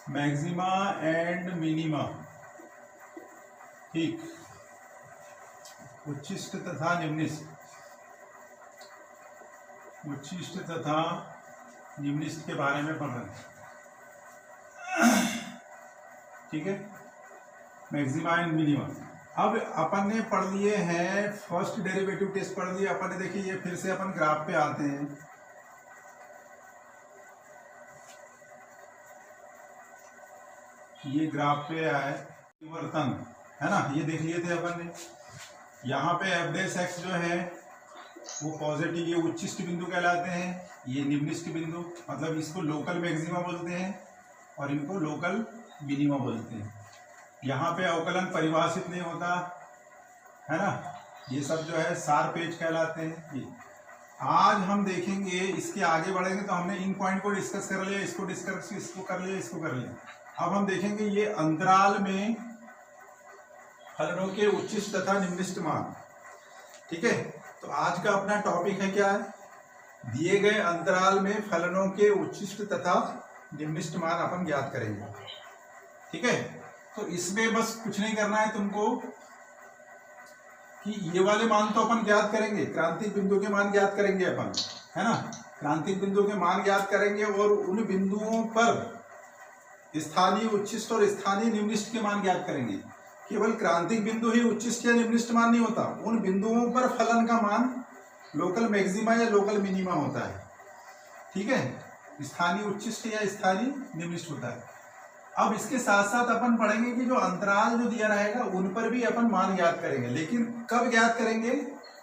Maxima and minima, ठीक, उच्चिष्ट तथा निम्निष्ट, उच्चिष्ट तथा निम्निष्ट के बारे में पढ़ रहे हैं, ठीक है, मैक्सिमा एंड मिनिमा। अब अपन ने पढ़ लिए हैं फर्स्ट डेरिवेटिव टेस्ट पढ़ लिए अपन ने। देखिए ये फिर से अपन ग्राफ पे आते हैं। ये ग्राफ पे आए परिवर्तन है ना, ये देख लिए थे अपन ने। यहाँ पे एफ डैश एक्स जो है वो पॉजिटिव, ये उच्चिष्ट बिंदु कहलाते हैं, ये निम्निष्ट बिंदु, मतलब इसको लोकल मैक्सिमा बोलते हैं और इनको लोकल मिनिमा बोलते हैं। यहाँ पे अवकलन परिभाषित नहीं होता है ना, ये सब जो है सार पेज कहलाते हैं। ये आज हम देखेंगे, इसके आगे बढ़ेंगे तो हमने इन पॉइंट को डिस्कस कर लिया, इसको डिस्कस, इसको कर लिया, इसको कर लिया। अब हम देखेंगे ये अंतराल में फलनों के उच्चिष्ट तथा निम्निष्ट मान, ठीक है। तो आज का अपना टॉपिक है क्या है, दिए गए अंतराल में फलनों के उच्चिष्ट तथा निम्निष्ट मान अपन ज्ञात करेंगे, ठीक है। तो इसमें बस कुछ नहीं करना है तुमको कि ये वाले मान तो अपन ज्ञात करेंगे, क्रांतिक बिंदु के मान ज्ञात करेंगे अपन, है ना, क्रांतिक बिंदु के मान ज्ञात करेंगे और उन बिंदुओं पर स्थानीय उच्चिष्ट और स्थानीय निम्निष्ट के मान ज्ञात करेंगे। केवल क्रांतिक बिंदु ही उच्चिष्ट या निम्निष्ट मान नहीं होता, उन बिंदुओं पर फलन का मान लोकल मैक्सिमा या लोकल मिनिमा होता है, ठीक है, स्थानीय उच्चिष्ट या स्थानीय निम्निष्ट होता है। अब इसके साथ साथ अपन पढ़ेंगे कि जो अंतराल जो दिया रहेगा उन पर भी अपन मान ज्ञात करेंगे, लेकिन कब ज्ञात करेंगे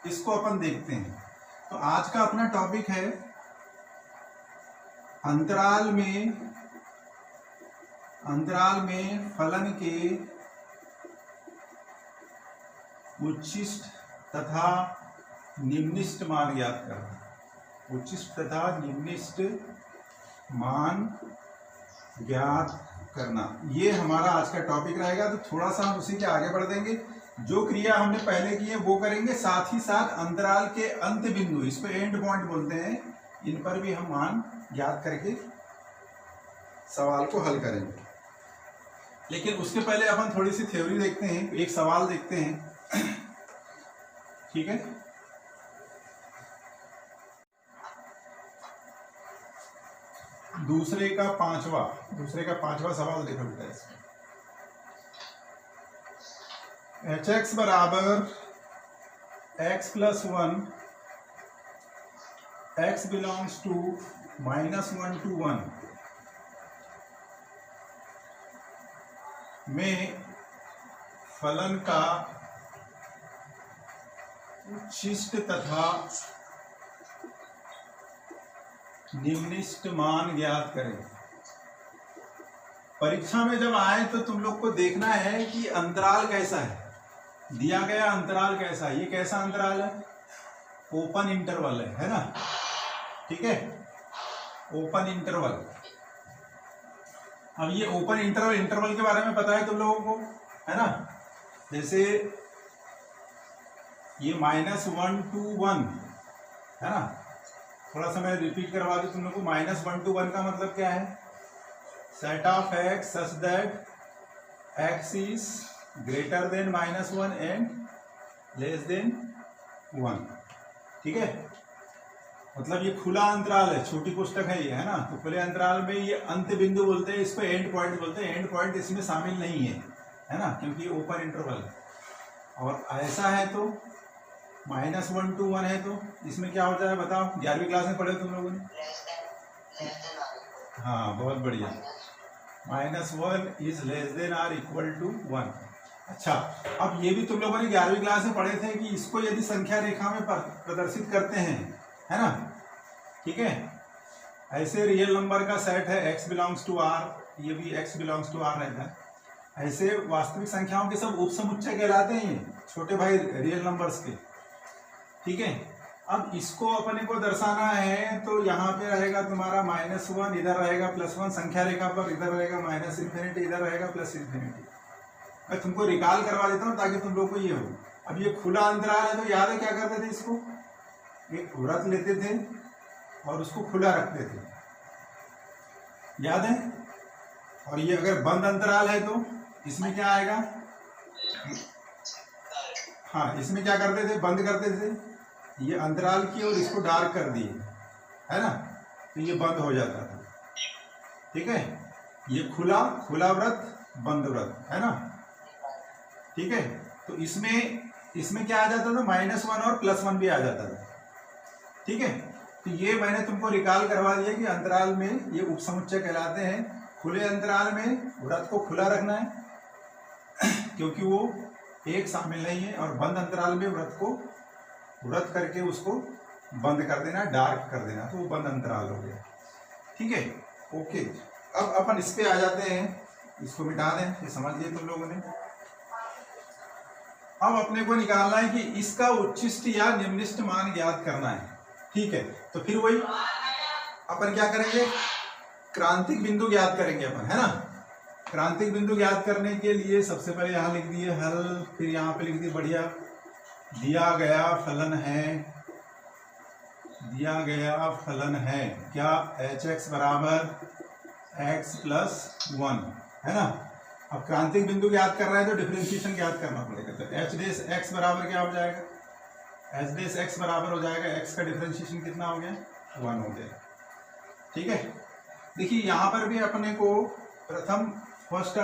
इसको अपन देखते हैं। तो आज का अपना टॉपिक है अंतराल में फलन के उच्चिष्ट तथा निम्निष्ट मान ज्ञात करना, उच्चिष्ट तथा निम्निष्ट मान ज्ञात करना, ये हमारा आज का टॉपिक रहेगा। तो थोड़ा सा हम उसी के आगे बढ़ देंगे, जो क्रिया हमने पहले की है वो करेंगे, साथ ही साथ अंतराल के अंत बिंदु, इसको एंड पॉइंट बोलते हैं, इन पर भी हम मान ज्ञात करके सवाल को हल करेंगे। लेकिन उसके पहले अपन थोड़ी सी थ्योरी देखते हैं, एक सवाल देखते हैं, ठीक है। दूसरे का पांचवा सवाल देखो बेटा। इसमें एच एक्स बराबर x plus 1 x belongs to -1 to 1 में फलन का उच्चिष्ट तथा निम्निष्ट मान ज्ञात करें। परीक्षा में जब आए तो तुम लोग को देखना है कि अंतराल कैसा है, दिया गया अंतराल कैसा है, ये कैसा अंतराल है, ओपन इंटरवल है ना, ठीक है, ओपन इंटरवल। अब ये ओपन इंटरवल के बारे में पता है तुम लोगों को, है ना, जैसे ये -1 to 1 है ना, थोड़ा सा मैं रिपीट करवा दूं तुम लोग को। -1 to 1 का मतलब क्या है, set of x such that x is greater than -1 and less than 1, ठीक है। मतलब ये खुला अंतराल है, छोटी पुस्तक है ये, है ना। तो खुले अंतराल में ये अंत बिंदु बोलते हैं, इसको एंड पॉइंट बोलते हैं। एंड पॉइंट इसमें शामिल नहीं है ना, क्योंकि ये ओपन इंटरवल है। और ऐसा है तो -1 to 1 है तो इसमें क्या होता है बताओ, 11वीं क्लास में पढ़े तुम लोगों ने, हाँ बहुत बढ़िया, -1 is less than or equal to 1। अच्छा, अब ये भी तुम लोगों ने 11वीं क्लास में पढ़े थे कि इसको यदि संख्या रेखा में प्रदर्शित करते हैं, है ना, ठीक है, ऐसे रियल नंबर का सेट है x बिलोंग्स टू r, ये भी x बिलोंग्स टू r रहता है। ऐसे वास्तविक संख्याओं के सब उपसमुच्चय कहलाते हैं, ये छोटे भाई रियल नंबर्स के, ठीक है। अब इसको अपने को दर्शाना है तो यहाँ पे रहेगा तुम्हारा -1, इधर रहेगा +1, संख्या रेखा पर इधर रहेगा -∞, इधर रहेगा +∞। मैं तुमको रिकॉल करवा देता हूँ ताकि तुम लोग को ये हो। अब ये खुला अंतराल है तो याद है क्या करते थे, इसको एक वृत्त लेते थे और उसको खुला रखते थे, याद है, और ये अगर बंद अंतराल है तो इसमें क्या आएगा? हाँ, इसमें क्या करते थे? बंद करते थे ये अंतराल की और इसको डार्क कर दिए, है ना, तो ये बंद हो जाता था। ठीक है, ये खुला व्रत, बंद व्रत, है ना। ठीक है, तो इसमें क्या आ जाता था? -1 और +1 भी आ जाता था। ठीक है, तो ये मैंने तुमको रिकॉल करवा दिया कि अंतराल में ये उपसमुच्चय कहलाते हैं। खुले अंतराल में व्रत को खुला रखना है क्योंकि वो एक शामिल नहीं है, और बंद अंतराल में व्रत करके उसको बंद कर देना, डार्क कर देना, तो वो बंद अंतराल हो गया। ठीक है, ओके। अब अपन इस पे आ जाते हैं, इसको मिटा दें, ये समझ लिए तुम लोगों ने। अब अपने को निकालना है कि इसका उच्छिष्ट या निम्निष्ट मान ज्ञात करना है। ठीक है, तो फिर वही अपन क्या करेंगे? क्रांतिक बिंदु ज्ञात करेंगे अपन, है ना। क्रांतिक बिंदु ज्ञात करने के लिए सबसे पहले यहाँ लिख दिए हल, फिर यहाँ पे लिख दिए बढ़िया, दिया गया फलन है क्या? hx बराबर x + 1, है ना। अब क्रांतिक बिंदु ज्ञात कर रहा है तो डिफरेंशिएशन ज्ञात करना पड़ेगा। तो h' बराबर क्या हो जाएगा? h' बराबर हो जाएगा, x का डिफरेंशिएशन कितना हो गया? 1 हो गया। ठीक है, देखिए यहाँ पर भी अपने को प्रथम फर्स्ट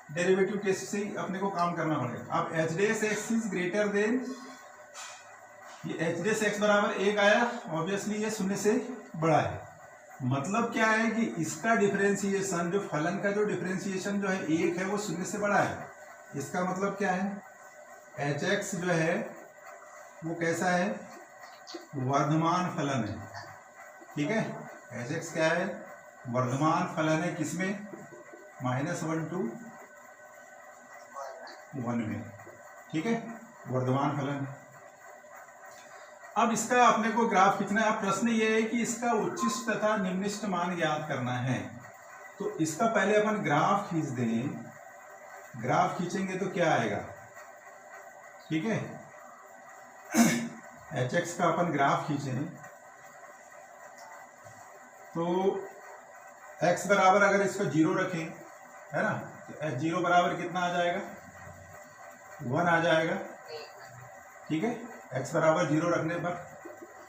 डेरिवेटिव टेस्ट से ही अपने को काम करना पड़ेगा। अब h' इज ग्रेटर देन, ये h' बराबर 1 आया, ऑब्वियसली ये 0 से बड़ा है। मतलब क्या है कि इसका डिफरेंशिएशन, जो फलन का जो डिफरेंशिएशन जो है 1 है, वो 0 से बड़ा है। इसका मतलब क्या है? hx जो है वो कैसा है? वर्धमान फलन है। ठीक है, hx क्या है? वर्धमान फलन है। किसमें? -1 to 1 में। ठीक है, वर्धमान फलन। अब इसका अपने को ग्राफ खींचना है। अब प्रश्न ये है कि इसका उच्छिष्ट तथा निम्निष्ट मान ज्ञात करना है। तो इसका पहले अपन ग्राफ खींच दें। ग्राफ खींचेंगे तो क्या आएगा? ठीक है, hx का अपन ग्राफ खींचें तो x बराबर, अगर इसको 0 रखें, है ना, तो h0 बराबर कितना आ जाएगा? 1 आ जाएगा। ठीक है, x बराबर 0 रखने पर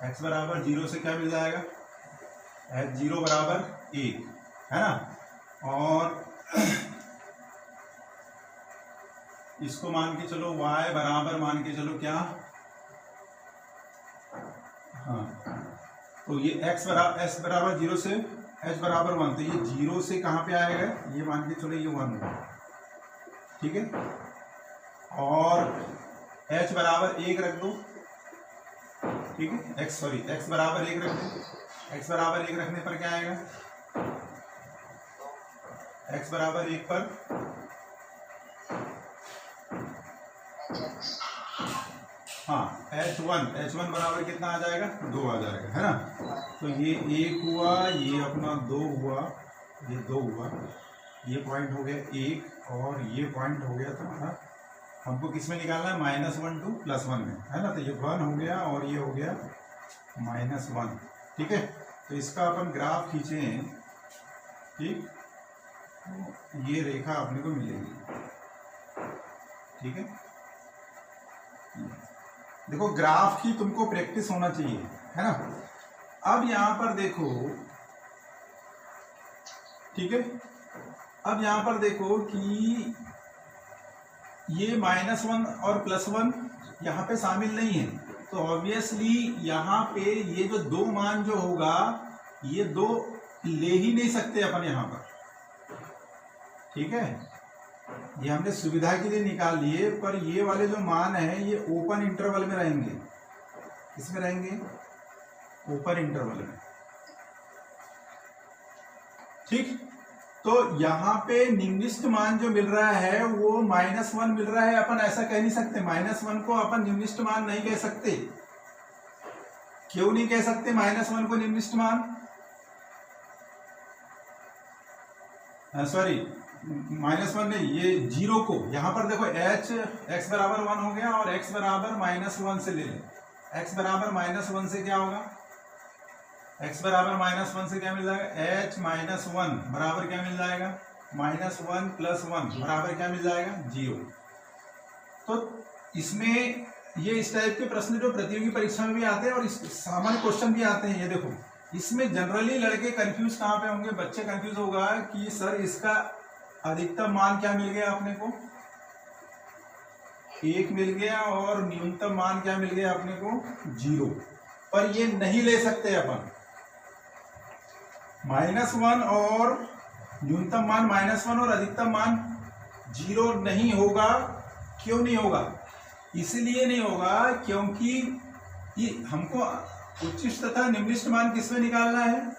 x बराबर 0 से क्या मिल जाएगा? h0 बराबर 1, है ना। और इसको मान के चलो y बराबर मान के चलो क्या? हाँ, तो ये x बराबर 0 से h बराबर 1, तो ये 0 से कहाँ पे आएगा? ये मान के चलो ये 1 होगा। ठीक है, और h बराबर 1 रख दो। ठीक है, x बराबर 1 रख दो। x बराबर 1 रखने पर क्या आएगा? x बराबर 1 पर हाँ h1 बराबर कितना आ जाएगा? 2 आ जाएगा, है ना। तो ये 1 हुआ, ये अपना 2 हुआ, ये 2 हुआ, ये पॉइंट हो गया 1, और ये पॉइंट हो गया तुम्हारा, हमको किस में निकालना है? -1 to +1 में, है ना। तो ये 1 हो गया और ये हो गया -1। ठीक है, तो इसका अपन ग्राफ खींचें। ठीक, ये रेखा अपने को मिलेगी। ठीक है, देखो ग्राफ की तुमको प्रैक्टिस होना चाहिए, है ना। अब यहां पर देखो, ठीक है, अब यहां पर देखो कि ये -1 और +1 यहाँ पे शामिल नहीं है, तो ऑब्वियसली यहाँ पे ये जो 2 मान जो होगा, ये 2 ले ही नहीं सकते अपन यहाँ पर। ठीक है, ये हमने सुविधा के लिए निकाल लिए, पर ये वाले जो मान है ये ओपन इंटरवल में रहेंगे। किसमें रहेंगे? ओपन इंटरवल में। ठीक, तो यहाँ पे निम्निष्ट मान जो मिल रहा है वो -1 मिल रहा है। अपन ऐसा कह नहीं सकते, -1 को अपन निम्निष्ट मान नहीं कह सकते। क्यों नहीं कह सकते -1 को निम्निष्ट मान? सॉरी, -1 नहीं, ये 0 को यहाँ पर देखो, x बराबर 1 हो गया, और x बराबर -1 से ले लें। x बराबर -1 से क्या होगा? x बराबर -1 से क्या मिल जाएगा, h -1 बराबर क्या मिल जाएगा, -1 + 1 बराबर क्या मिल जाएगा, 0। तो इसमें ये इस टाइप के प्रश्न जो प्रतियोगी परीक्षा में भी आते हैं और इस सामान्य क्वेश्चन भी आते हैं। ये देखो, इसमें जनरली लड़के कंफ्यूज कहाँ पे होंगे, बच्चे कंफ्यूज होगा कि सर इसका अधिकतम मान क्या मिल गया अपने को, 1 मिल गया, और न्यूनतम मान क्या मिल गया अपने को, 0। पर ये नहीं ले सकते अपन, -1 और न्यूनतम मान -1 और अधिकतम मान 0 नहीं होगा। क्यों नहीं होगा, इसलिए नहीं होगा क्योंकि ये हमको उच्चिष्ट तथा निम्निष्ट मान किसमें निकालना है,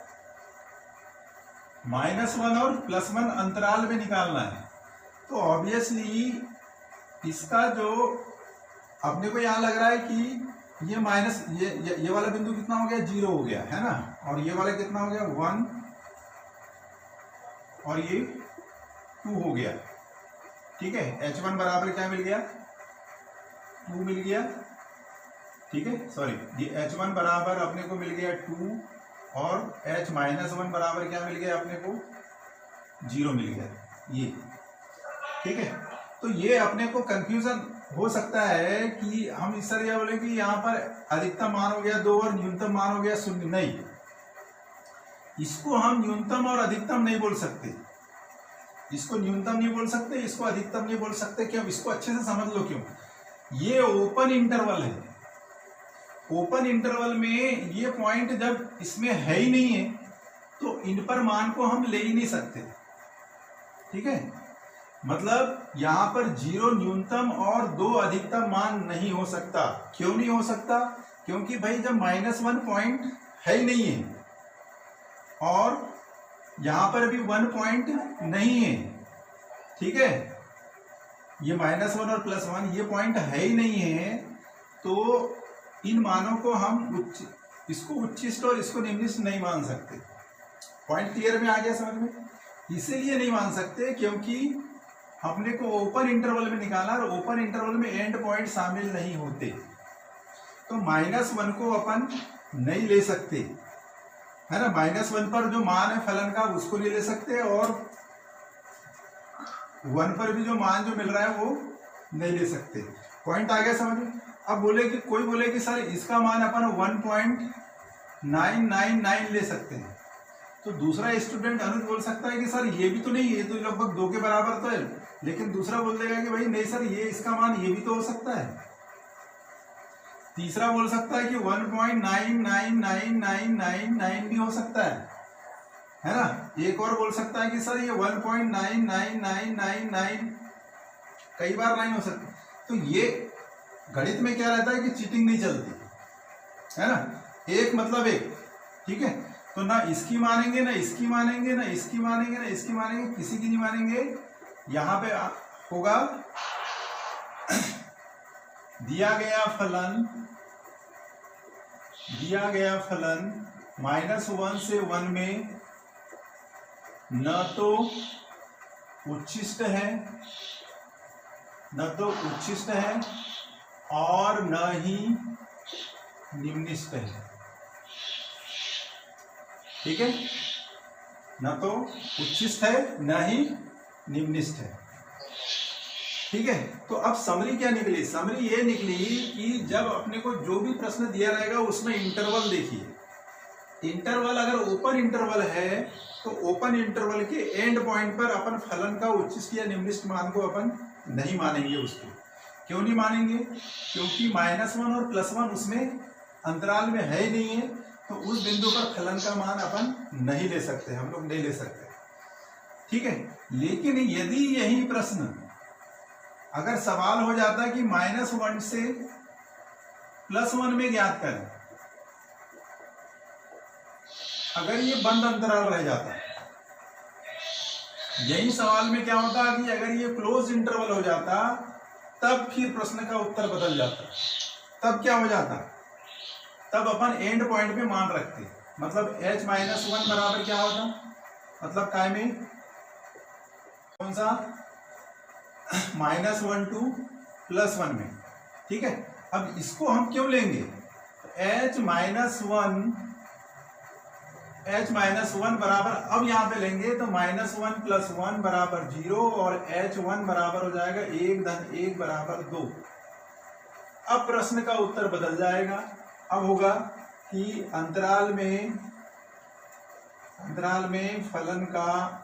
-1 और +1 अंतराल में निकालना है। तो ऑब्वियसली इसका जो अपने को यहाँ लग रहा है कि ये माइनस ये वाला बिंदु कितना हो गया, 0 हो गया है ना, और ये वाला कितना हो गया, 1, और ये 2 हो गया। ठीक है, h1 बराबर क्या मिल गया, 2 मिल गया। ठीक है, सॉरी, ये h1 बराबर अपने को मिल गया 2, और h-1 बराबर क्या मिल गया अपने को, 0 मिल गया ये। ठीक है, तो ये अपने को कंफ्यूजन हो सकता है कि हम इस तरह बोले कि यहाँ पर अधिकतम मान हो गया 2 और न्यूनतम मान हो गया 0। नहीं, इसको हम न्यूनतम और अधिकतम नहीं बोल सकते, इसको न्यूनतम नहीं बोल सकते, इसको अधिकतम नहीं बोल सकते। क्यों, इसको अच्छे से समझ लो। क्यों, ये ओपन इंटरवल है, ओपन इंटरवल में ये पॉइंट जब इसमें है ही नहीं है तो इन पर मान को हम ले ही नहीं सकते। ठीक है, मतलब यहां पर 0 न्यूनतम और 2 अधिकतम मान नहीं हो सकता। क्यों नहीं हो सकता, क्योंकि भाई जब -1 पॉइंट है ही नहीं है और यहां पर भी 1 पॉइंट नहीं है। ठीक है, ये -1 और +1 ये पॉइंट है ही नहीं है, तो इन मानों को हम इसको उच्चिष्ट और इसको निम्निष्ट नहीं मान सकते। पॉइंट क्लियर में आ गया समझ में? इसीलिए नहीं मान सकते क्योंकि हमने को ओपन इंटरवल में निकाला और ओपन इंटरवल में एंड पॉइंट शामिल नहीं होते, तो -1 को अपन नहीं ले सकते, है ना। -1 पर जो मान है फलन का उसको नहीं ले सकते, और 1 पर भी जो मान जो मिल रहा है वो नहीं ले सकते। पॉइंट आ गया समझ में? अब बोले कि कोई बोले कि सर इसका मान अपन 1.999 ले सकते हैं, तो दूसरा स्टूडेंट अनुज बोल सकता है कि सर ये भी तो नहीं, ये तो लगभग 2 के बराबर तो है। लेकिन दूसरा बोल देगा कि भाई नहीं सर, ये इसका मान ये भी तो हो सकता है। तीसरा बोल सकता है कि 1.999999 भी हो सकता है ना। एक और बोल सकता है कि सर ये 1.99999 कई बार नहीं हो सकती। तो ये गणित में क्या रहता है कि चीटिंग नहीं चलती, है ना। एक मतलब एक, ठीक है। तो ना इसकी मानेंगे, ना इसकी मानेंगे, ना इसकी मानेंगे, ना इसकी मानेंगे, किसी की नहीं मानेंगे। यहां पे होगा दिया गया फलन -1 से 1 में न तो उच्चिष्ट है और न ही निम्निष्ट है। ठीक है, न तो उच्चिष्ट है न ही निम्निष्ट है। ठीक है, तो अब समरी क्या निकली? समरी ये निकली कि जब अपने को जो भी प्रश्न दिया रहेगा उसमें इंटरवल देखिए। इंटरवल अगर ओपन इंटरवल है तो ओपन इंटरवल के एंड पॉइंट पर अपन फलन का उच्चिष्ट या निम्निष्ट मान को अपन नहीं मानेंगे। उसको क्यों नहीं मानेंगे? क्योंकि -1 और +1 उसमें अंतराल में है ही नहीं है, तो उस बिंदु पर फलन का मान अपन नहीं ले सकते, हम लोग नहीं ले सकते। ठीक है, लेकिन यदि यही प्रश्न अगर सवाल हो जाता कि -1 से +1 में ज्ञात करें, अगर ये बंद अंतराल रह जाता, यही सवाल में क्या होता कि अगर ये क्लोज इंटरवल हो जाता, तब फिर प्रश्न का उत्तर बदल जाता। तब क्या हो जाता? तब अपन एंड पॉइंट पे मान रखते, मतलब h-1 बराबर क्या होता, मतलब काय में कौन सा -1 to +1 में। ठीक है, अब इसको हम क्यों लेंगे? h-1 h माइनस 1 बराबर, अब यहाँ पे लेंगे तो -1 + 1 बराबर 0 और h1 बराबर हो जाएगा 1 धन 1 बराबर 2। अब प्रश्न का उत्तर बदल जाएगा। अब होगा कि अंतराल में फलन का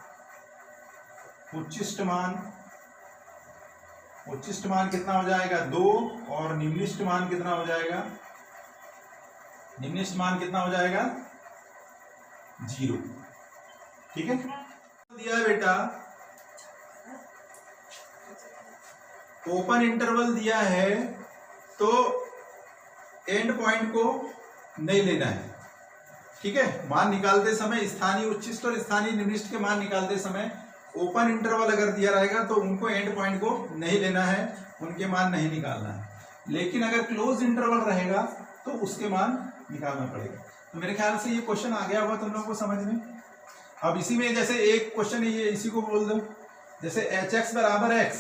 उच्चिष्ट मान कितना हो जाएगा 2 और निम्निष्ट मान कितना हो जाएगा, निम्निष्ट मान कितना हो जाएगा 0। ठीक है, दिया है बेटा ओपन इंटरवल दिया है तो एंड पॉइंट को नहीं लेना है। ठीक है, मान निकालते समय स्थानीय उच्चिष्ट और स्थानीय निम्निष्ट के मान निकालते समय ओपन इंटरवल अगर दिया रहेगा तो उनको एंड पॉइंट को नहीं लेना है, उनके मान नहीं निकालना है। लेकिन अगर क्लोज इंटरवल रहेगा तो उसके मान निकालना पड़ेगा। तो मेरे ख्याल से ये क्वेश्चन आ गया होगा तुम लोगों को समझ में। अब इसी में जैसे एक क्वेश्चन ये इसी को बोल दो, जैसे hx बराबर x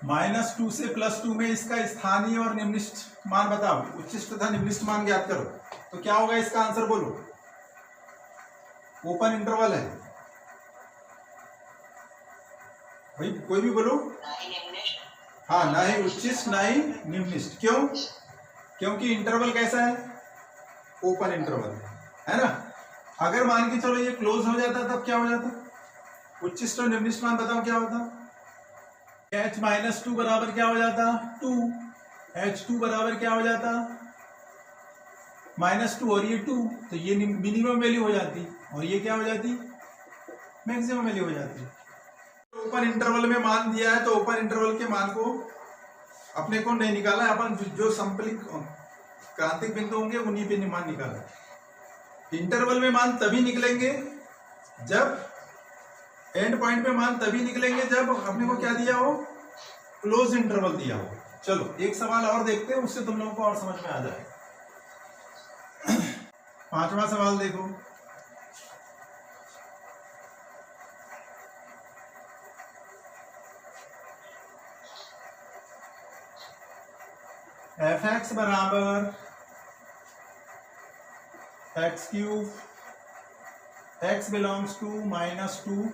-2 से +2 में इसका स्थानीय और निम्निष्ट मान बताओ, उच्चिष्ट तथा निम्निष्ट मान ज्ञात करो। तो क्या होगा इसका आंसर बोलो, ओपन इंटरवल है भाई, कोई भी बोलो। हाँ, ना ही उच्चिष्ट ना ही निम्निष्ट। क्यों? क्योंकि इंटरवल कैसा है, ओपन इंटरवल है ना। अगर मान के चलो ये क्लोज हो जाता तब क्या हो जाता, उच्चिष्ट और निम्निष्ट मान बताओ क्या होता। h -2 बराबर क्या हो जाता 2, h2 बराबर क्या हो जाता -2 और ये 2, तो ये मिनिमम वैल्यू हो जाती और ये क्या हो जाती मैक्सिमम वैल्यू हो जाती। ओपन इंटरवल में मान दिया है तो ओपन इंटरवल के मान को अपने को नहीं निकाला है, अपन जो समतलिक क्रांतिक बिंदु होंगे उन्हीं पे मान निकाला। इंटरवल में मान तभी निकलेंगे जब एंड पॉइंट पे मान तभी निकलेंगे जब अपने को क्या दिया हो, क्लोज इंटरवल दिया हो। चलो एक सवाल और देखते हैं, उससे तुम लोगों को और समझ में आ जाएगा। 5वां सवाल देखो, f(x) बराबर x³ x belongs to -2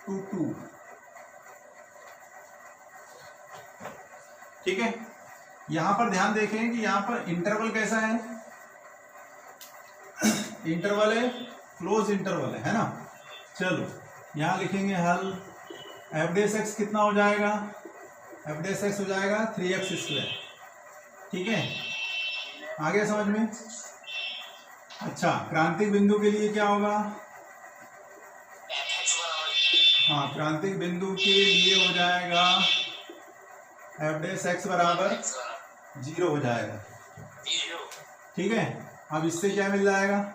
to 2। ठीक है, यहां पर ध्यान देखें कि यहां पर इंटरवल कैसा है, इंटरवल है क्लोज इंटरवल है ना। चलो यहां लिखेंगे हल, f(x) कितना हो जाएगा, f(x) हो जाएगा 3x²। ठीक है, आगे समझ में। अच्छा, क्रांतिक बिंदु के लिए क्या होगा, हाँ क्रांतिक बिंदु के लिए हो जाएगा f(x) बराबर 0 हो जाएगा। ठीक है, अब इससे क्या मिल जाएगा,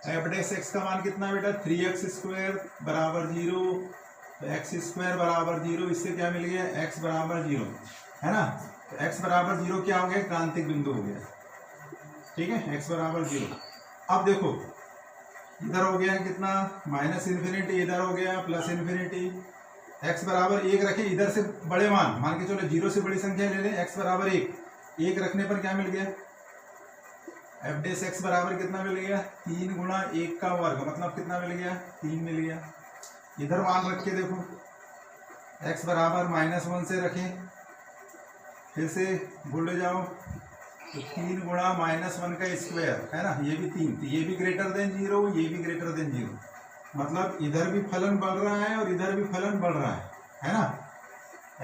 f(x) का मान कितना बेटा 3x² बराबर 0, तो x² बराबर 0, इससे क्या मिल गया x बराबर 0 है ना। तो x बराबर 0 क्या हो गया, क्रांतिक बिंदु हो गया। ठीक है, x बराबर 0। अब देखो इधर हो गया कितना -∞, इधर हो गया +∞। x बराबर 1 रखें, इधर से बड़े मान के चलो 0 से बड़ी संख्या ले लें, x बराबर 1 रखने पर क्या मिल गया, f(x) बराबर कितना मिल गया 3 गुणा 1 का वर्ग, मतलब कितना मिल गया 3 मिल गया। इधर मान रख के देखो x बराबर -1 से रखें, फिर से भूल जाओ तो 3 गुणा -1 का स्क्वायर है ना, ये भी 3, तो ये भी ग्रेटर देन 0, ये भी ग्रेटर देन 0, मतलब इधर भी फलन बढ़ रहा है और इधर भी फलन बढ़ रहा है ना।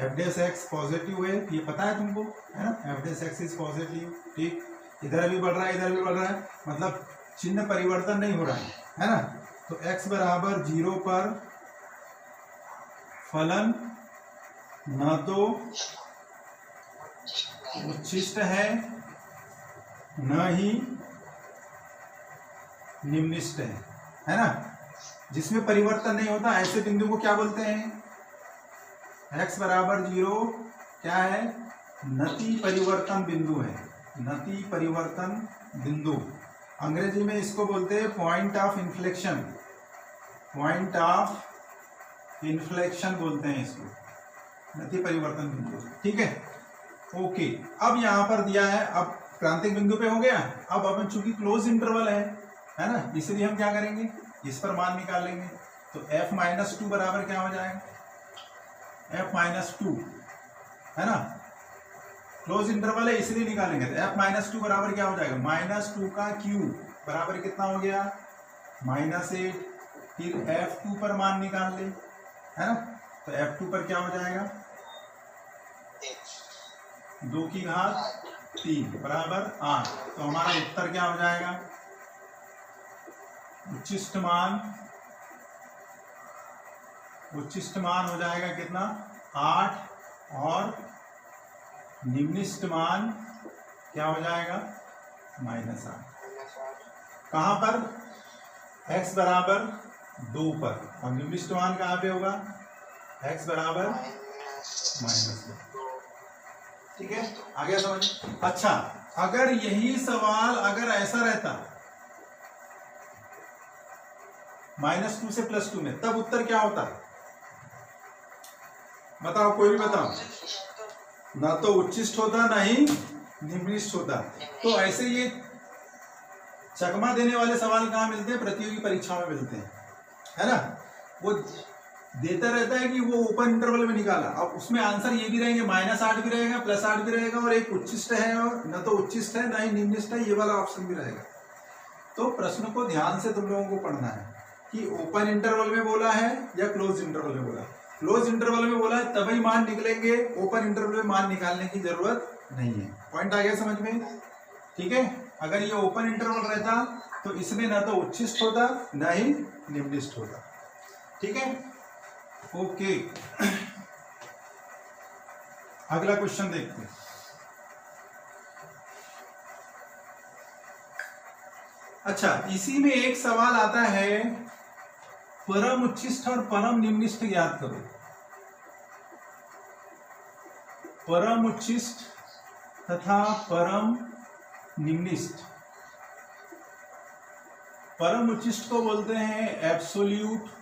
f(x) पॉजिटिव है, ये पता है तुमको है ना, f(x) इज पॉजिटिव। ठीक, इधर भी बढ़ रहा है इधर भी बढ़ रहा है, मतलब चिन्ह परिवर्तन नहीं हो रहा है ना। तो x बराबर 0 पर फलन न तो उच्छिष्ट है न ही निम्निष्ट है ना। जिसमें परिवर्तन नहीं होता ऐसे बिंदु को क्या बोलते हैं, x बराबर 0 क्या है, नति परिवर्तन बिंदु है, नति परिवर्तन बिंदु। अंग्रेजी में इसको बोलते हैं point of inflection, point of inflection बोलते हैं इसको, नति परिवर्तन बिंदु। ठीक है, ओके। अब यहां पर दिया है, अब क्रांतिक बिंदु पे हो गया। अब अपन चूंकि क्लोज इंटरवल है ना, इसलिए हम क्या करेंगे, इस पर मान निकाल लेंगे। तो f-2 बराबर क्या हो जाएगा, f-2 है ना, क्लोज इंटरवल है इसलिए निकालेंगे। तो f-2 बराबर क्या हो जाएगा, -2 का क्यूब बराबर कितना हो गया, -8। फिर f2 पर मान निकाल ले, है ना। तो f2 पर क्या हो जाएगा, 2 की घात 3 बराबर 8। तो हमारा उत्तर क्या हो जाएगा, उच्चिष्ट मान हो जाएगा कितना, 8 और निम्निष्ट मान क्या हो जाएगा, -8। कहां पर, x बराबर 2 पर, और निम्निष्ट मान कहां पे होगा, x बराबर -2। ठीक है, आ गया समझ। अच्छा, अगर यही सवाल अगर ऐसा रहता -2 से +2 में, तब उत्तर क्या होता, बताओ, कोई भी बताओ। ना तो उच्चिष्ट होता ना ही निम्निष्ट होता। तो ऐसे ये चकमा देने वाले सवाल कहाँ मिलते हैं, प्रतियोगी परीक्षाओं में मिलते हैं, है ना। वो देता रहता है कि वो ओपन इंटरवल में निकाला, अब उसमें आंसर ये भी रहेंगे, -8 भी रहेगा, +8 भी रहेगा, और एक उच्चिष्ट है और न तो उच्चिष्ट है ना ही निम्निष्ट है, ये वाला ऑप्शन भी रहेगा। तो प्रश्न को ध्यान से तुम लोगों को पढ़ना है कि ओपन इंटरवल में बोला है या क्लोज इंटरवल में बोला है। क्लोज इंटरवल में बोला है तभी मान निकलेंगे, ओपन इंटरवल में मान निकालने की जरूरत नहीं है। पॉइंट आ गया समझ में, ठीक है। अगर ये ओपन इंटरवल रहता तो इसमें ना तो उच्चिष्ट होता ना ही निम्निष्ट होता, ठीक है। ओके, अगला क्वेश्चन देखते हैं। अच्छा, इसी में एक सवाल आता है, परम उच्चिष्ट और परम निम्निष्ट याद करो। परम उच्चिष्ट तथा परम निम्निष्ट। परम उच्चिष्ट को बोलते हैं एब्सोल्यूट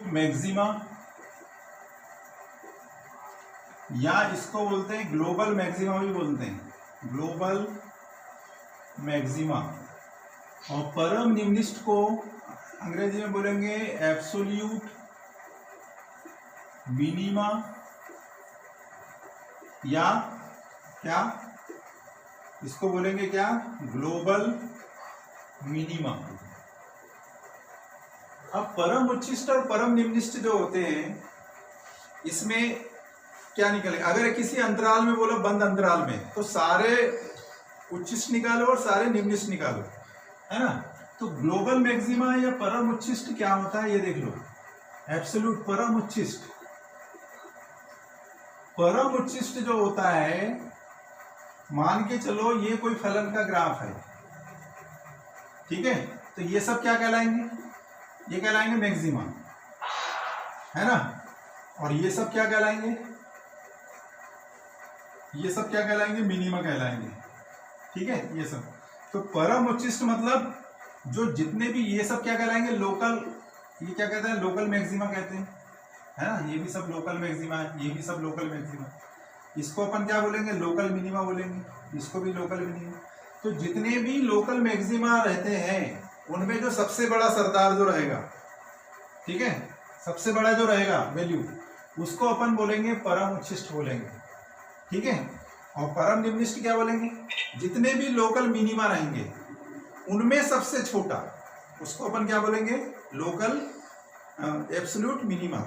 मैक्सिमा, या इसको बोलते हैं ग्लोबल मैक्सिमा भी बोलते हैं, ग्लोबल मैक्सिमा। और परम निम्निष्ट को अंग्रेजी में बोलेंगे एब्सोल्यूट मिनिमा, या क्या इसको बोलेंगे क्या, ग्लोबल मिनिमा। अब परम उच्चिष्ट और परम निम्निष्ट जो होते हैं, इसमें क्या निकलेगा, अगर किसी अंतराल में बोलो, बंद अंतराल में, तो सारे उच्चिष्ट निकालो और सारे निम्निष्ट निकालो, है ना। तो ग्लोबल मैक्सिमा या परम उच्चिष्ट क्या होता है ये देख लो। एब्सोल्यूट परम उच्चिष्ट, परम उच्चिष्ट जो होता है, मान के चलो ये कोई फलन का ग्राफ है, ठीक है। तो ये सब क्या कहलाएंगे, ये कहलाएंगे मैक्सिमा, है ना। और ये सब क्या कहलाएंगे, ये सब क्या कहलाएंगे, मिनिमा कहलाएंगे, ठीक है। ये सब तो परम उच्चिष्ट मतलब जो जितने भी, ये सब क्या कहलाएंगे, लोकल, ये क्या कहते हैं, लोकल मैक्सिमा कहते हैं, है ना। ये भी सब लोकल मैक्सिमा है, ये भी सब लोकल मैक्सिमा। इसको अपन क्या बोलेंगे, लोकल मिनिमा बोलेंगे, इसको भी लोकल मिनिमा। तो जितने भी लोकल मैक्सिमा रहते हैं उनमें जो सबसे बड़ा सरदार जो रहेगा, ठीक है, सबसे बड़ा जो रहेगा वैल्यू, उसको अपन बोलेंगे परम उच्चिष्ट बोलेंगे, ठीक है। और परम निम्निष्ट क्या बोलेंगे, जितने भी लोकल मिनिमा रहेंगे उनमें सबसे छोटा, उसको अपन क्या बोलेंगे, लोकल एब्सोल्यूट मिनिमा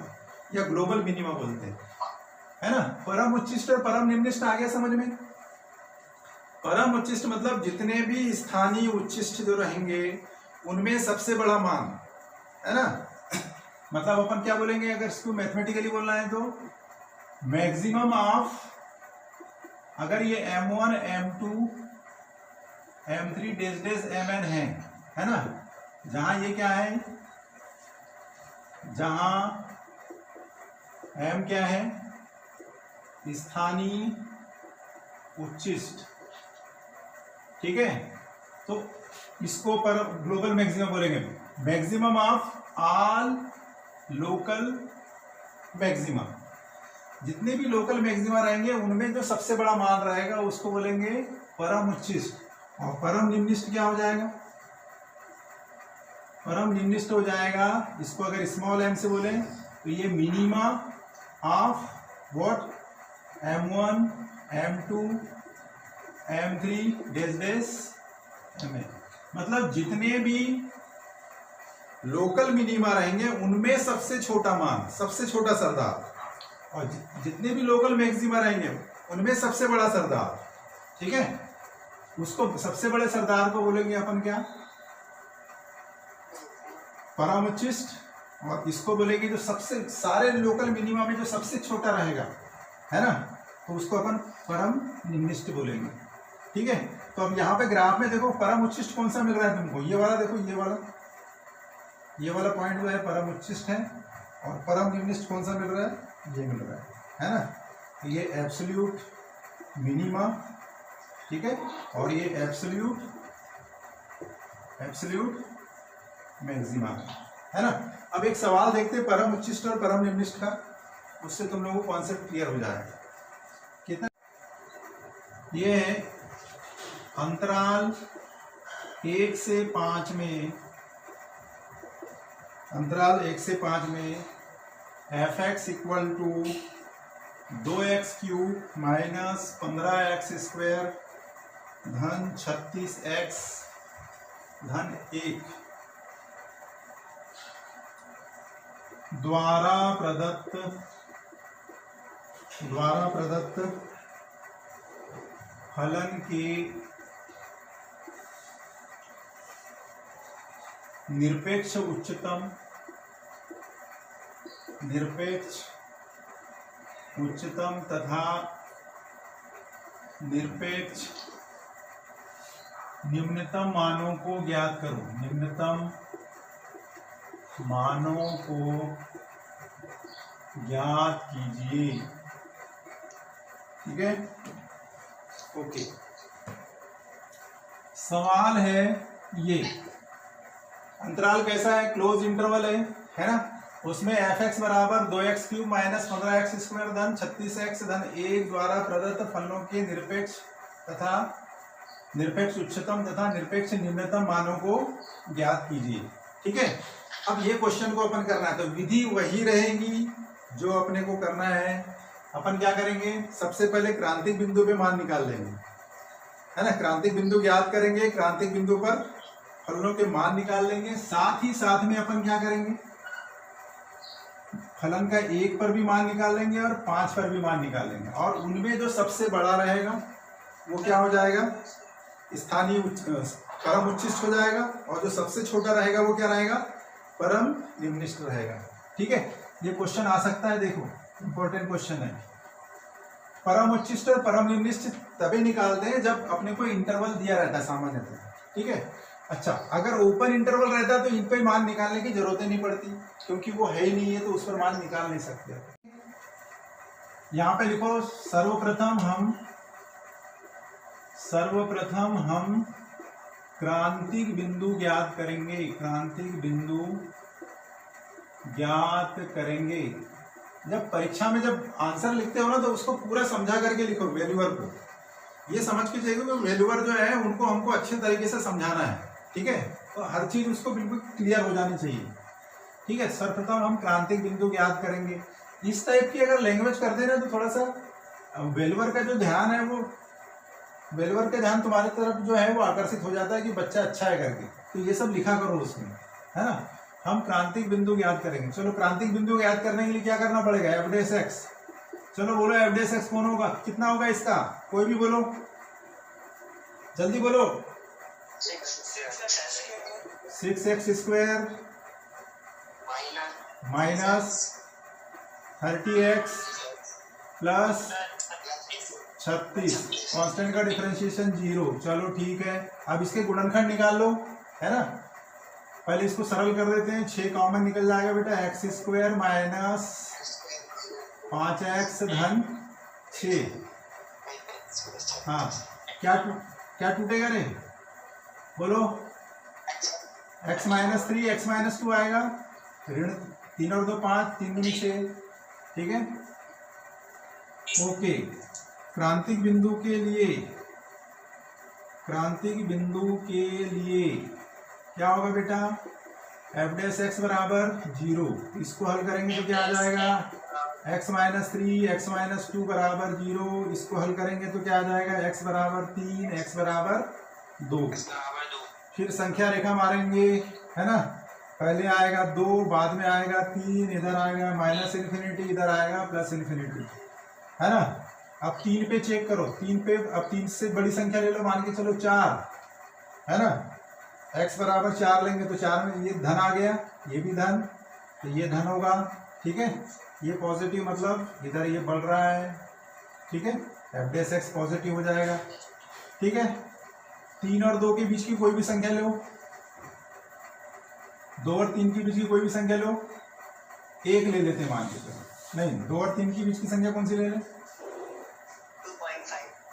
या ग्लोबल मिनिमा बोलते हैं, है ना। परम उच्चिष्ट और परम निम्निष्ट आ गया समझ में। परम उच्चिष्ट मतलब जितने भी स्थानीय उच्चिष्ट जो रहेंगे उनमें सबसे बड़ा मान, है ना। मतलब अपन क्या बोलेंगे, अगर इसको मैथमेटिकली बोलना है तो मैक्सिमम ऑफ, अगर ये M1 M2 M3 days days Mn है ना, जहां ये क्या है, जहां M क्या है, स्थानीय उच्चिष्ट, ठीक है। तो इसको पर ग्लोबल मैक्सिमम बोलेंगे, maximum of all local maxima. जितने भी लोकल मैक्सिमा रहेंगे उनमें जो सबसे बड़ा मान रहेगा उसको बोलेंगे परम उच्चिष्ट, और परम निम्निष्ठ क्या हो जाएगा? परम निम्निष्ठ हो जाएगा, इसको अगर स्मॉल m से बोले तो ये minima of what, m1 m2 m3 dash dash m, मतलब जितने भी लोकल मिनिमा रहेंगे उनमें सबसे छोटा मान, सबसे छोटा सरदार, और जितने भी लोकल मैक्सिमा रहेंगे उनमें सबसे बड़ा सरदार, ठीक है, उसको सबसे बड़े सरदार को बोलेंगे अपन क्या? परम उच्चिष्ट, और इसको बोलेंगे जो सबसे सारे लोकल मिनिमा में जो सबसे छोटा रहेगा, है ना, तो उसको अपन परम निम्निष्ठ बोलेंगे, ठीक है। तो अब यहाँ पे ग्राफ में देखो परम उच्चिष्ट कौन सा मिल रहा है तुमको, ये वाला देखो, ये वाला पॉइंट जो है परम उच्चिष्ट है, और परम निम्निष्ठ कौन सा मिल रहा है? ये मिल रहा है ना, ये एब्सोल्यूट मिनिमा, ठीक है, और ये एब्सोल्यूट मैक्सिमा है ना। अब एक सवाल देखते हैं परम उच्चिष्ट और परम निम्निष्ठ का, उससे तुम लोगों को कॉन्सेप्ट क्लियर हो जाएगा। कितना ये अंतराल 1 से 5 में, अंतराल 1 से 5 में f(x) equal to 2x³ minus 15x² धन 36x धन 1 द्वारा प्रदत्त फलन के निरपेक्ष उच्चतम तथा निरपेक्ष निम्नतम मानों को ज्ञात करो, निम्नतम मानों को ज्ञात कीजिए, ठीक है, ओके। सवाल है ये अंतराल कैसा है? क्लोज इंटरवल है ना, उसमें f(x) बराबर 2x³ माइनस 15x² धन 36x धन 1 द्वारा प्रदत्त फलनों के निरपेक्ष उच्चतम तथा निरपेक्ष निम्नतम मानों को ज्ञात कीजिए, ठीक है। अब ये क्वेश्चन को अपन करना है तो विधि वही रहेगी जो अपने को करना है। अपन क्या करेंगे, सबसे पहले क्रांतिक बिंदु पे मान निकाल लेंगे, है ना, क्रांतिक बिंदु ज्ञात करेंगे, क्रांतिक बिंदु पर फलनों के मान निकाल लेंगे, साथ ही साथ में अपन क्या करेंगे, फलन का 1 पर भी मान निकाल लेंगे और 5 पर भी मान निकाल लेंगे, और उनमें जो सबसे बड़ा रहेगा वो क्या हो जाएगा, स्थानीय परम उच्चिष्ट हो जाएगा, और जो सबसे छोटा रहेगा वो क्या रहेगा, परम निम्निष्ठ रहेगा, ठीक है। ये क्वेश्चन आ सकता है, देखो इंपॉर्टेंट क्वेश्चन है। परम उच्चिष्ट और परम निम्निष्ठ तभी निकालते हैं जब अपने को इंटरवल दिया रहता है सामान्यतः, ठीक है। अच्छा, अगर ओपन इंटरवल रहता है तो इन पे मान निकालने की जरूरत ही नहीं पड़ती, क्योंकि वो है ही नहीं है तो उस पर मान निकाल नहीं सकते। यहाँ पे लिखो सर्वप्रथम हम क्रांतिक बिंदु ज्ञात करेंगे, क्रांतिक बिंदु ज्ञात करेंगे। जब परीक्षा में जब आंसर लिखते हो ना तो उसको पूरा समझा करके लिखो, वैल्यूअर को ये समझ के चाहिए कि वैल्यूअर जो है उनको हमको अच्छे तरीके से समझाना है, ठीक है, तो हर चीज उसको बिल्कुल क्लियर हो जानी चाहिए, ठीक है। सर्वप्रथम हम क्रांतिक बिंदु ज्ञात करेंगे। इस टाइप की अगर लैंग्वेज करते ना तो थोड़ा सा वैल्यूअर का जो ध्यान है, वो वैल्यूअर का ध्यान तुम्हारी तरफ जो है वो आकर्षित हो जाता है कि बच्चा अच्छा है करके, तो ये सब लिखा करो उसमें, है ना। हम क्रांतिक बिंदु ज्ञात करेंगे। चलो, क्रांतिक बिंदु ज्ञात करने के लिए क्या करना पड़ेगा, f(x). चलो बोलो, f(x) कौन होगा, कितना होगा इसका, कोई भी बोलो, जल्दी बोलो। 6x² minus 30x plus 36, constant का डिफरेंशिएशन 0। चलो ठीक है, अब इसके गुणनखंड निकाल लो, है ना। पहले इसको सरल कर देते हैं, 6 कॉमन निकल जाएगा बेटा, x² माइनस 5x धन 6। हाँ, क्या टूटेगा रे, बोलो। x माइनस 3, x माइनस 2 आएगा, ऋण 3 और 2 5, 3 दूनी 6, ठीक है। ओके, क्रांतिक बिंदु के लिए क्या होगा बेटा? एफ डैश एक्स बराबर 0। इसको हल करेंगे तो क्या आ जाएगा? x माइनस 3 x माइनस 2 बराबर 0। इसको हल करेंगे तो क्या आ जाएगा? x बराबर 3 x बराबर 2। फिर संख्या रेखा मारेंगे, है ना? पहले आएगा 2, बाद में आएगा 3, इधर आएगा माइनस इन्फिनिटी, इधर आएगा प्लस इन्फिनिटी, है ना? अब 3 पे चेक करो, 3 पे अब 3 से बड़ी संख्या ले लो, मान के चलो 4, है ना? x बराबर 4 लेंगे तो 4 में ये धन आ गया, ये भी धन, तो ये धन होगा, ठीक है? ये पॉजिटिव मतलब इधर ये बढ़ रहा है, ठीक है? एफ डैश एक्स पॉजिटिव हो जाएगा, ठीक है? 3 और 2 के बीच की कोई भी संख्या लो, 2 और 3 के बीच की कोई भी संख्या लो, 1 ले लेते हैं मान के चलो, नहीं 2 और 3 के बीच की संख्या कौन सी ले लें?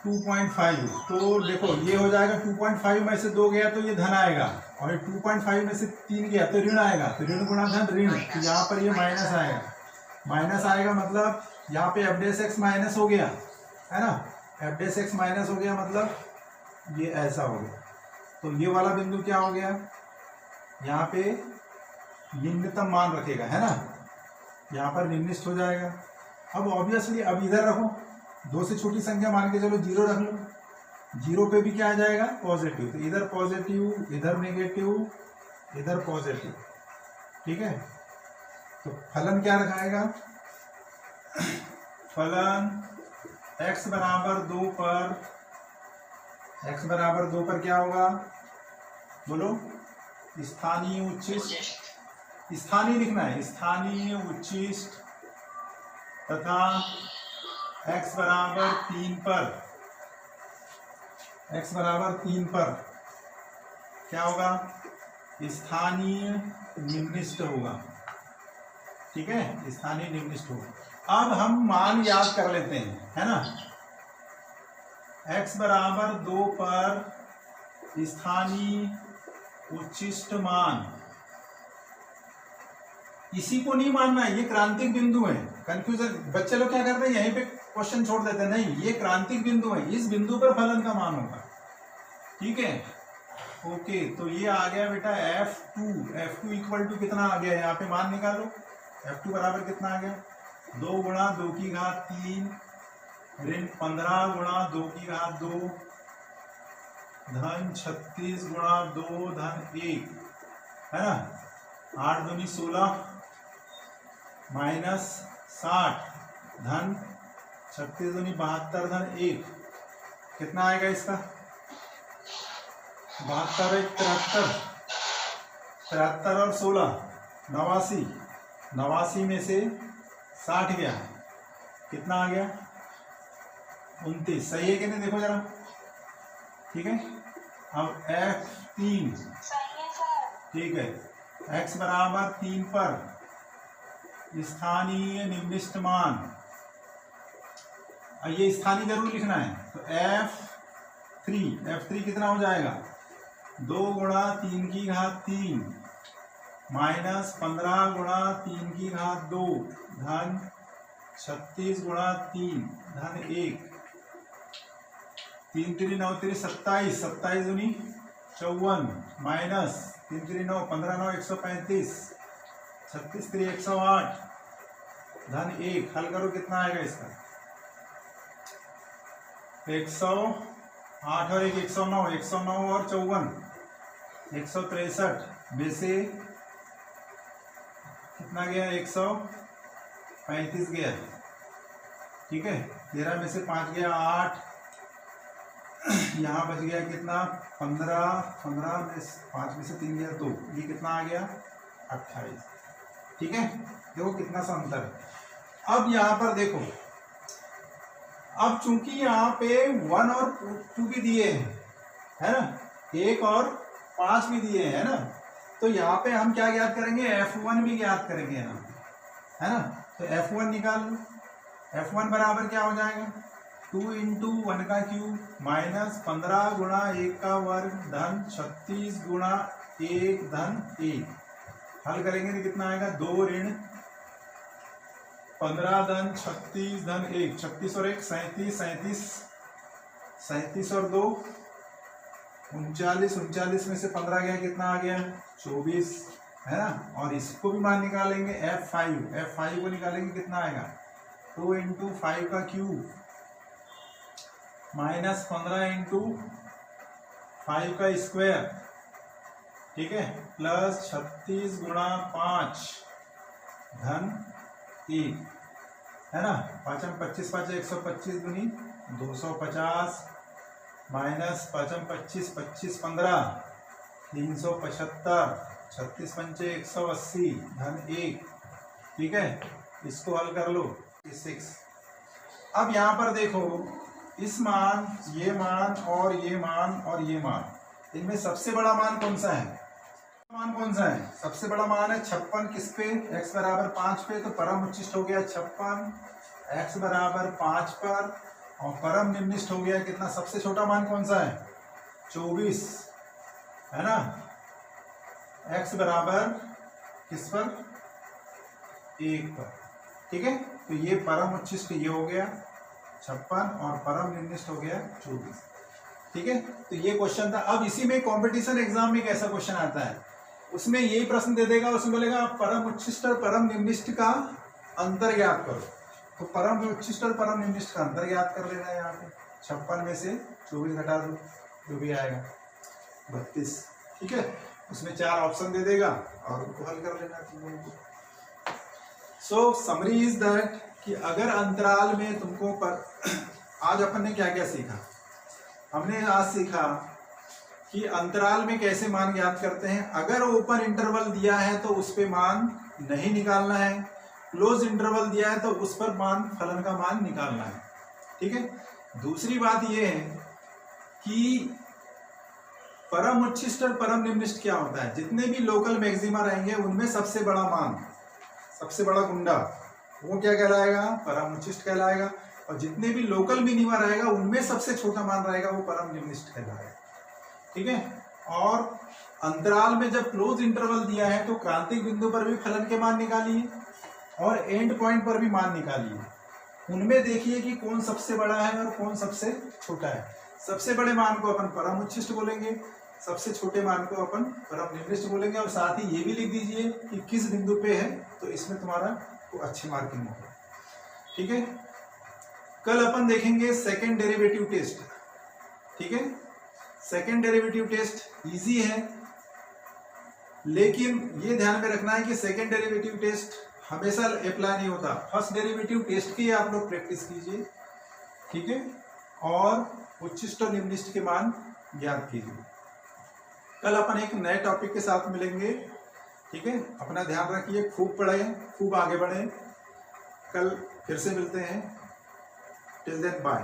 2.5। तो देखो ये हो जाएगा, 2.5 में से 2 गया तो ये धन आएगा, और ये 2.5 में से 3 गया तो ऋण आएगा, तो ऋण गुणा धन ऋण, तो यहाँ पर ये माइनस आएगा। माइनस आएगा मतलब यहाँ पे एफ डैश एक्स माइनस हो गया, है ना? एफ डैश एक्स माइनस हो गया मतलब ये ऐसा हो गया, तो ये वाला बिंदु क्या हो गया? यहाँ पे निम्नतम मान रखेगा, है ना? यहाँ पर निम्निष्ठ हो जाएगा। अब ऑब्वियसली अब इधर रखो, 2 से छोटी संख्या मान के चलो 0 रख लो, 0 पे भी क्या आ जाएगा? पॉजिटिव, तो इधर पॉजिटिव, इधर नेगेटिव, इधर पॉजिटिव, ठीक है? तो फलन क्या रखाएगा? फलन x बराबर 2 पर क्या होगा? बोलो, स्थानीय उच्चिष्ट, स्थानीय लिखना है, स्थानीय उच्चिष्ट तथा x बराबर 3 पर क्या होगा? स्थानीय निम्निष्ठ होगा, ठीक है? स्थानीय निम्निष्ठ होगा। अब हम मान याद कर लेते हैं, है ना? x बराबर 2 पर स्थानीय उच्चिष्ट मान, इसी को नहीं मानना है, ये क्रांतिक बिंदु है। कंफ्यूजन बच्चे लोग क्या करते हैं, यहीं पे क्वेश्चन छोड़ देते हैं, नहीं ये क्रांतिक बिंदु है, इस बिंदु पर फलन का मान होगा, ठीक है? ओके, तो ये आ गया बेटा F2 इक्वल टू कितना आ गया? यहाँ पे मान निकालो, F2 बराबर कितना आ गया? 2 गुणा 2 की घात 3 ऋण 15 गुणा 2 की घात 2 धन 36 गुणा 2 धन 1, है ना? 8 दूनी 16 माइनस 60 धन 36 दूनी 72 धन 1, कितना आएगा इसका? 72 1 73, 73 और 16 89, 89 में से 60 गया, कितना आ गया? 29, सही है कि नहीं? देखो जरा, ठीक है? अब F3, ठीक है, x बराबर 3 पर स्थानीय निम्निष्ठ मान, ये स्थानीय जरूर लिखना है, तो F3 कितना हो जाएगा? 2 गुणा 3 की घात 3 माइनस 15 गुणा 3 की घात 2 धन 36 गुणा 3 धन 1, 3 3 9 3 27, 27 दूनी 54 माइनस 3 3 9 15 9 135, 36 3 108 धन 1, हल करो कितना आएगा इसका? 108 और 1 109, 109 और 54 163 में से कितना गया? 135 गया, ठीक है? 13 में से 5 गया 8, यहाँ बच गया कितना? 15 में 5 में से 3 गया 2, ये कितना आ गया? 28, ठीक है? देखो कितना सा अंतर है। अब यहाँ पर देखो, अब चूंकि यहाँ पे 1 और 2 भी दिए हैं, है ना? 1 और 5 भी दिए हैं, ना? तो यहाँ पे हम क्या ज्ञात करेंगे? F1 भी ज्ञात करेंगे यहाँ, है ना? तो F1 निकाल लो, F1 बराबर क्या हो जाएगा? 2 इंटू 1 का क्यूब माइनस 15 गुणा 1 का वर्ग धन 36 गुणा 1 धन 1, हल करेंगे तो कितना आएगा? 2 ऋण 15 धन 36 धन 1, 36 और 1 37, 37 और 2 39, 39 में से 15 गया, कितना आ गया 24, है ना। और इसको भी मान निकालेंगे F5 को निकालेंगे, कितना आएगा 2 इंटू 5 का क्यूब माइनस 15 इंटू 5 का स्क्वायर, ठीक है, प्लस 36 गुणा 5 धन 1, है ना। 5 25 5 125 दूनी 250 माइनस 5 25 25 15 375, 36 पंचे 180 धन 1, ठीक है। इसको हल कर लो 6। अब यहाँ पर देखो इस मान, ये मान और ये मान और ये मान, इनमें सबसे बड़ा मान कौन सा है? सबसे बड़ा मान है 56 किस पे, x बराबर 5 पे, तो परम उच्चिष्ट हो गया 56 x बराबर 5 पर, और परम निम्निष्ठ हो गया कितना, सबसे छोटा मान कौन सा है 24, है ना। x बराबर किस पर 1 पर, ठीक है। तो ये परम उच्चिष्ट ये हो गया 56 और परम निम्निष्ठ हो गया 24, ठीक है। तो ये क्वेश्चन था। अब इसी में कंपटीशन एग्जाम में कैसा क्वेश्चन आता है, उसमें यही प्रश्न दे देगा, उसमें बोलेगा आप परम उच्चिष्ट और परम निम्निष्ठ का अंतर ज्ञात करो। तो परम उच्चिष्ट और परम निम्निष्ठ का अंतर ज्ञात कर लेना है। यहाँ पे 56 में से 24 घटा दो, जो भी आएगा 32, ठीक है। उसमें 4 ऑप्शन दे देगा और उनको हल कर लेना है। सो समरी इज दैट कि अगर अंतराल में तुमको आज अपन ने क्या क्या सीखा, हमने आज सीखा कि अंतराल में कैसे मान ज्ञात करते हैं। अगर ओपन इंटरवल दिया है तो उस पे मान नहीं निकालना है, क्लोज इंटरवल दिया है तो उस पर फलन का मान निकालना है, ठीक है। दूसरी बात यह है कि परम उच्चिष्ट और परम निम्निष्ठ क्या होता है, जितने भी लोकल मैक्सिमा रहेंगे उनमें सबसे बड़ा मान, सबसे बड़ा गुंडा, वो क्या कहलाएगा, परम उच्चिष्ट कहलाएगा। और जितने भी लोकल मिनिमा रहेगा उनमें सबसे छोटा मान रहेगा, वो परम निम्निष्ठ कहलाएगा, ठीक है। और अंतराल में जब क्लोज इंटरवल दिया है तो क्रांतिक बिंदु पर भी फलन के मान निकालिए और एंड पॉइंट पर भी मान निकालिए। उनमें देखिए कि कौन सबसे बड़ा है और कौन सबसे छोटा है। सबसे बड़े मान को अपन परम उच्चिष्ट बोलेंगे, सबसे छोटे मान को अपन परम निम्निष्ठ बोलेंगे। और साथ ही ये भी लिख दीजिए कि किस बिंदु पे है, तो इसमें तुम्हारा को अच्छी मार्किंग होगा, ठीक है। कल अपन देखेंगे सेकेंड डेरिवेटिव टेस्ट, ठीक है। सेकेंड डेरिवेटिव टेस्ट इजी है, लेकिन ये ध्यान में रखना है कि सेकेंड डेरिवेटिव टेस्ट हमेशा अप्लाई नहीं होता। फर्स्ट डेरिवेटिव टेस्ट की आप लोग प्रैक्टिस कीजिए, ठीक है, और उच्चिष्ट और निम्निष्ठ के मान ज्ञात कीजिए। कल अपन एक नए टॉपिक के साथ मिलेंगे, ठीक है। अपना ध्यान रखिए, खूब पढ़ें, खूब आगे बढ़ें। कल फिर से मिलते हैं। Till then bye.